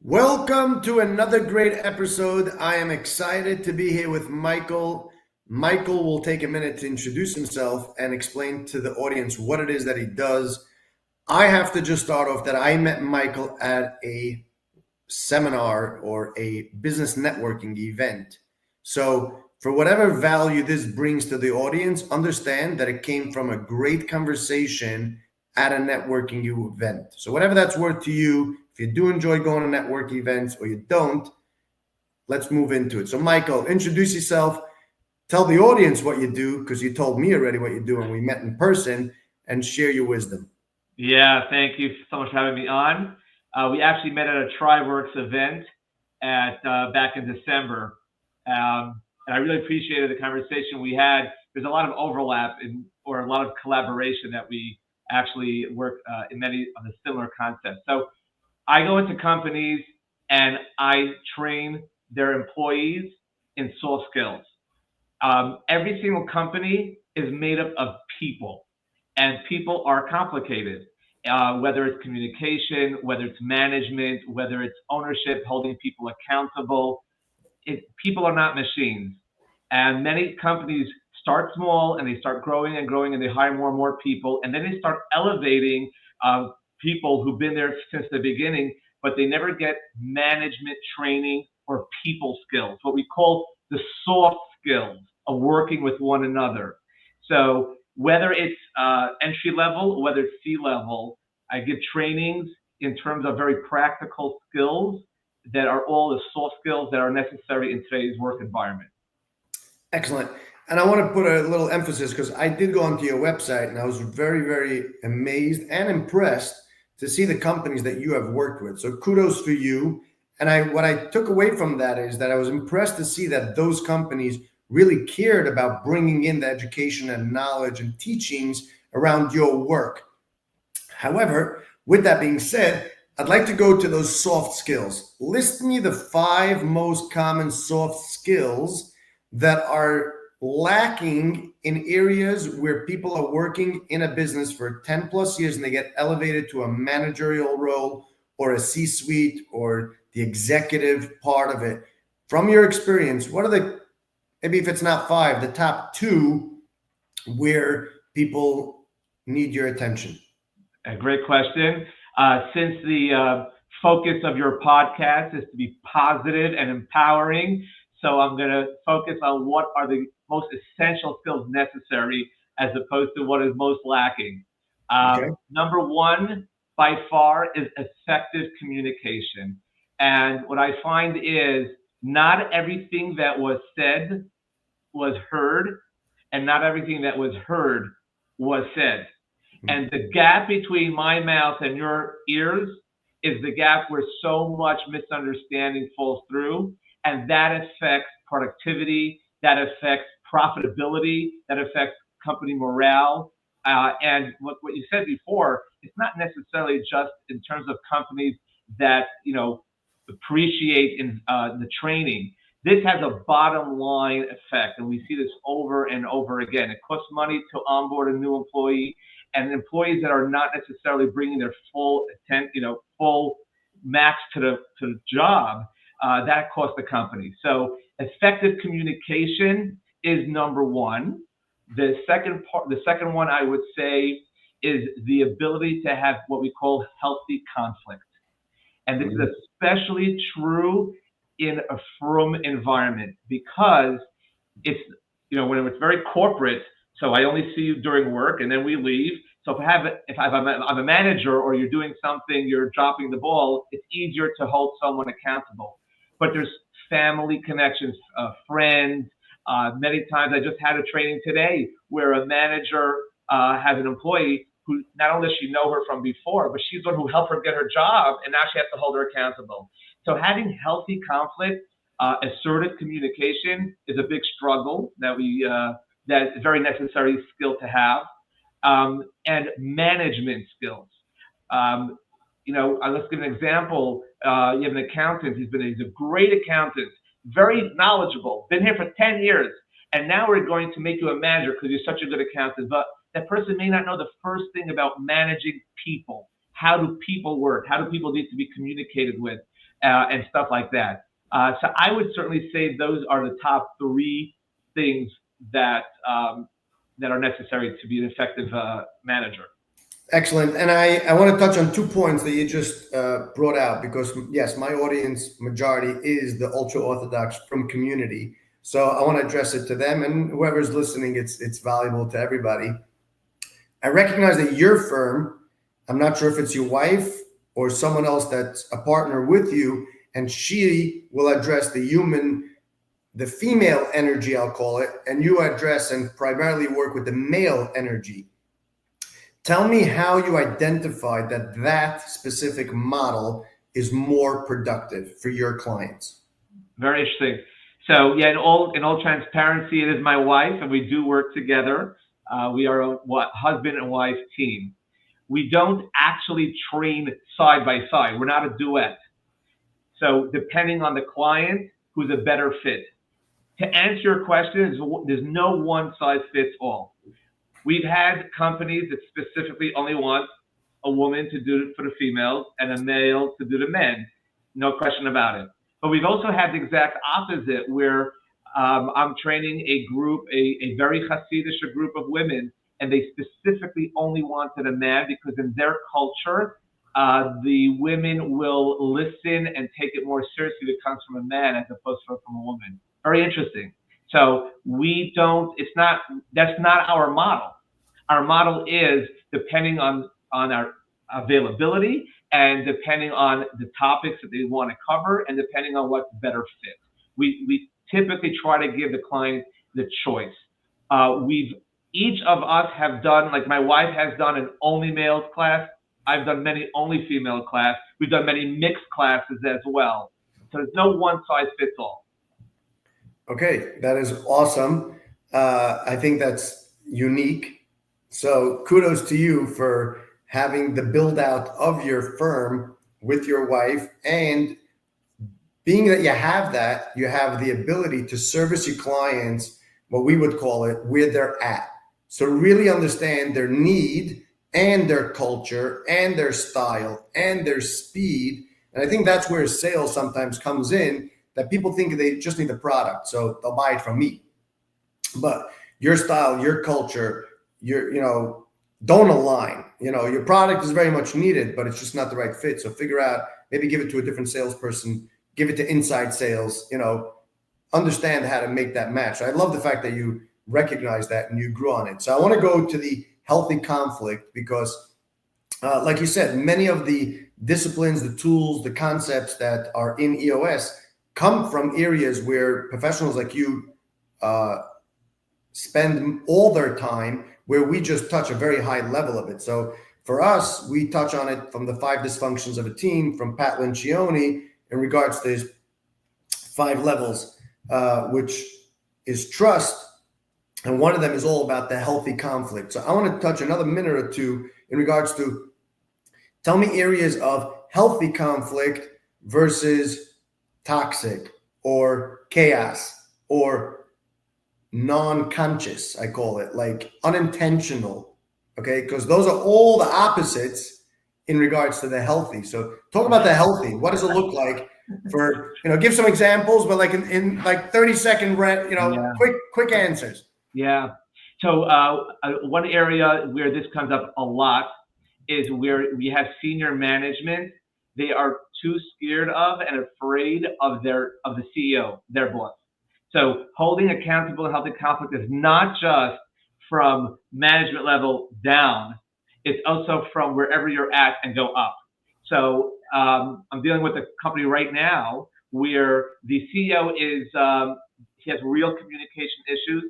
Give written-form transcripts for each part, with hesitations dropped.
Welcome to another great episode. I am excited to be here with Michael. Michael will take a minute to introduce himself and explain to the audience what it is that he does. I have to just start off that I met Michael at a seminar or a business networking event. So, for whatever value this brings to the audience, understand that it came from a great conversation at a networking event. So, whatever that's worth to you, if you do enjoy going to network events or you don't, let's move into it. So, Michael, introduce yourself, tell the audience what you do, because you told me already what you do and we met in person, and share your wisdom. Yeah, thank you so much for having me on. We actually met at a TriWorks event at back in December, and I really appreciated the conversation we had. There's a lot of overlap or a lot of collaboration that we actually work in many of the similar concepts. So I go into companies and I train their employees in soft skills. Every single company is made up of people, and people are complicated. Whether it's communication, whether it's management, whether it's ownership, holding people accountable, people are not machines. And many companies start small and they start growing and growing and they hire more and more people. And then they start elevating people who've been there since the beginning, but they never get management training or people skills, what we call the soft skills of working with one another. So whether it's entry level, whether it's C level, I give trainings in terms of very practical skills that are all the soft skills that are necessary in today's work environment. Excellent. And I want to put a little emphasis because I did go onto your website and I was very, very amazed and impressed to see the companies that you have worked with. So kudos for you. And what I took away from that is that I was impressed to see that those companies really cared about bringing in the education and knowledge and teachings around your work. However, with that being said, I'd like to go to those soft skills. List me the 5 most common soft skills that are lacking in areas where people are working in a business for 10 plus years and they get elevated to a managerial role or a C-suite or the executive part of it. From your experience, what are maybe if it's not 5, the top 2 where people need your attention? A great question. Since the focus of your podcast is to be positive and empowering, so I'm going to focus on what are the most essential skills necessary as opposed to what is most lacking. Okay. Number one, by far, is effective communication. And what I find is not everything that was said was heard, and not everything that was heard was said. And the gap between my mouth and your ears is the gap where so much misunderstanding falls through. And that affects productivity, that affects profitability, that affects company morale. And what you said before, it's not necessarily just in terms of companies that, appreciate in the training. This has a bottom line effect, and we see this over and over again. It costs money to onboard a new employee, and employees that are not necessarily bringing their full max to the job, that costs the company. So effective communication is number one. The second one I would say is the ability to have what we call healthy conflict, and this is especially true in a firm environment because it's when it's very corporate. So I only see you during work, and then we leave. So I'm a manager, or you're doing something, you're dropping the ball, it's easier to hold someone accountable. But there's family connections, friends. Many times, I just had a training today where a manager has an employee who not only does she know her from before, but she's the one who helped her get her job, and now she has to hold her accountable. So having healthy conflict, assertive communication is a big struggle that is a very necessary skill to have, and management skills. Let's give an example. You have an accountant. He's a great accountant, very knowledgeable, been here for 10 years, and now we're going to make you a manager because you're such a good accountant. But that person may not know the first thing about managing people. How do people work? How do people need to be communicated with? and stuff like that. So I would certainly say those are the top three things that that are necessary to be an effective manager. Excellent. And I want to touch on 2 points that you just brought out because, yes, my audience majority is the ultra Orthodox from community. So I want to address it to them and whoever's listening, it's valuable to everybody. I recognize that your firm, I'm not sure if it's your wife or someone else that's a partner with you, and she will address the female energy, I'll call it, and you address and primarily work with the male energy. Tell me how you identified that specific model is more productive for your clients. Very interesting. So yeah, in all transparency, it is my wife, and we do work together. We are a husband and wife team. We don't actually train side by side. We're not a duet. So depending on the client, who's a better fit. To answer your question, there's no one size fits all. We've had companies that specifically only want a woman to do it for the females and a male to do the men. No question about it. But we've also had the exact opposite where I'm training a group, a very Hasidic group of women, and they specifically only wanted a man because in their culture, the women will listen and take it more seriously if it comes from a man as opposed to from a woman. Very interesting. So that's not our model. Our model is depending on our availability and depending on the topics that they want to cover and depending on what's better fit. We typically try to give the client the choice. Each of us have done, like my wife has done an only males class. I've done many only female class. We've done many mixed classes as well. So there's no one size fits all. Okay, that is awesome. I think that's unique. So kudos to you for having the build out of your firm with your wife, and being that you have that, you have the ability to service your clients, what we would call it, where they're at. So really understand their need and their culture and their style and their speed. And I think that's where sales sometimes comes in, that people think they just need the product, so they'll buy it from me. But your style, your culture, don't align. Your product is very much needed, but it's just not the right fit. So figure out, maybe give it to a different salesperson, give it to inside sales, understand how to make that match. I love the fact that you recognize that and you grew on it. So I want to go to the healthy conflict because, like you said, many of the disciplines, the tools, the concepts that are in EOS come from areas where professionals like you spend all their time, where we just touch a very high level of it. So for us, we touch on it from the 5 dysfunctions of a team from Pat Lencioni in regards to his 5 levels, which is trust. And one of them is all about the healthy conflict. So I want to touch another minute or two in regards to, tell me areas of healthy conflict versus toxic or chaos or non-conscious, I call it, like unintentional. Okay, because those are all the opposites in regards to the healthy. So talk about the healthy. What does it look like for, give some examples, but like in like 30-second, quick answers. Yeah. So one area where this comes up a lot is where we have senior management. They are too scared of and afraid of the CEO, their boss. So holding accountable and healthy conflict is not just from management level down, it's also from wherever you're at and go up. So I'm dealing with a company right now where the CEO he has real communication issues.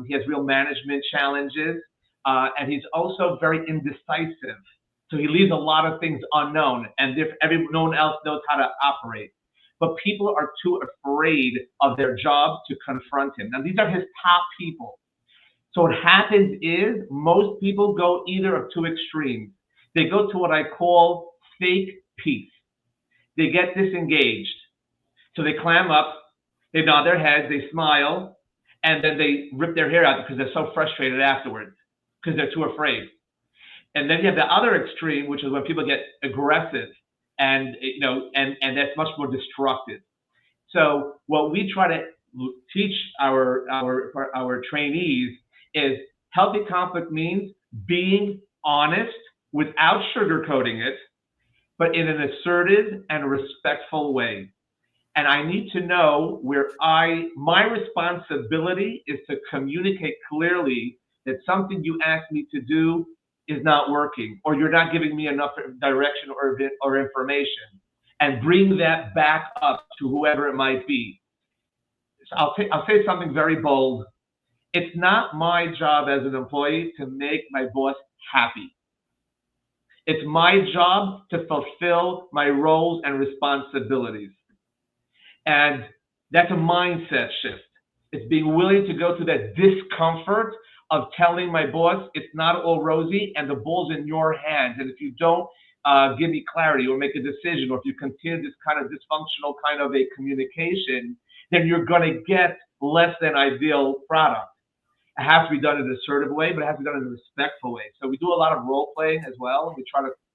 He has real management challenges, and he's also very indecisive. So he leaves a lot of things unknown, and no one else knows how to operate. But people are too afraid of their job to confront him. Now, these are his top people. So what happens is most people go either of 2 extremes. They go to what I call fake peace. They get disengaged. So they clam up, they nod their heads, they smile, and then they rip their hair out because they're so frustrated afterwards because they're too afraid. And then you have the other extreme, which is when people get aggressive. and that's much more destructive. So what we try to teach our trainees is healthy conflict means being honest without sugarcoating it, but in an assertive and respectful way. And I need to know where my responsibility is to communicate clearly that something you asked me to do is not working, or you're not giving me enough direction or information, and bring that back up to whoever it might be. So I'll say something very bold. It's not my job as an employee to make my boss happy. It's my job to fulfill my roles and responsibilities. And that's a mindset shift. It's being willing to go through that discomfort of telling my boss it's not all rosy and the ball's in your hands. And if you don't give me clarity or make a decision, or if you continue this kind of dysfunctional kind of a communication, then you're going to get less than ideal product. It has to be done in an assertive way, but it has to be done in a respectful way. So we do a lot of role playing as well.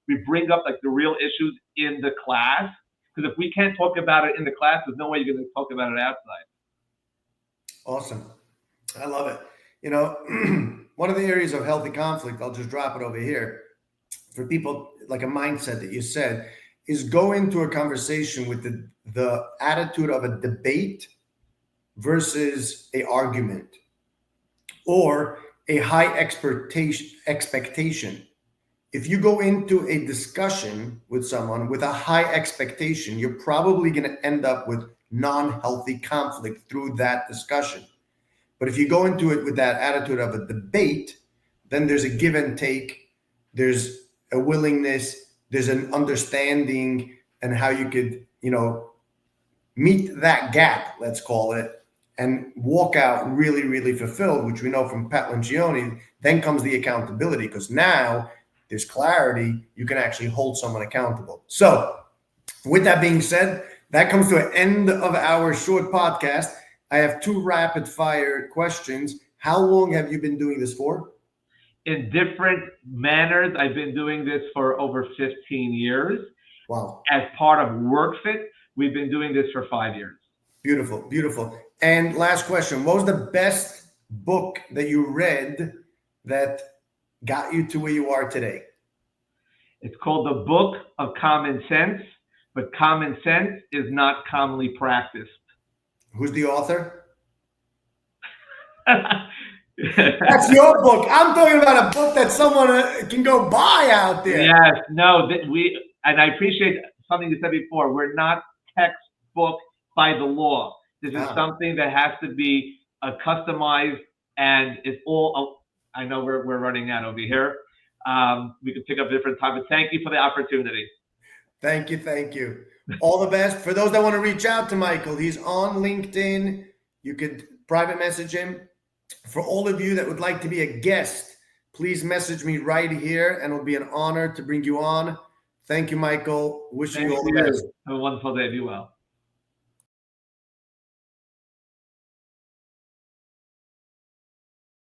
We bring up like the real issues in the class, because if we can't talk about it in the class, there's no way you're going to talk about it outside. Awesome. I love it. One of the areas of healthy conflict, I'll just drop it over here for people, like a mindset that you said, is go into a conversation with the attitude of a debate versus a argument, or a high expectation. If you go into a discussion with someone with a high expectation, you're probably going to end up with non-healthy conflict through that discussion. But if you go into it with that attitude of a debate, then there's a give and take, there's a willingness, there's an understanding, and how you could, meet that gap, let's call it, and walk out really, really fulfilled, which we know from Pat Lencioni. Then comes the accountability, because now there's clarity. You can actually hold someone accountable. So with that being said, that comes to an end of our short podcast. I have 2 rapid fire questions. How long have you been doing this for? In different manners, I've been doing this for over 15 years. Wow. As part of WurkFit, we've been doing this for 5 years. Beautiful, beautiful. And last question, what was the best book that you read that got you to where you are today? It's called The Book of Common Sense, but common sense is not commonly practiced. Who's the author? That's your book. I'm talking about a book that someone can go buy out there. Yes, no, and I appreciate something you said before. We're not textbook by the law. This is something that has to be customized, and it's all. I know we're running out over here. We can pick up a different time, but thank you for the opportunity. Thank you. All the best. For those that want to reach out to Michael, he's on LinkedIn. You could private message him. For all of you that would like to be a guest, please message me right here, and it'll be an honor to bring you on. Thank you, Michael. Wishing you all the best. Have a wonderful day. Be well.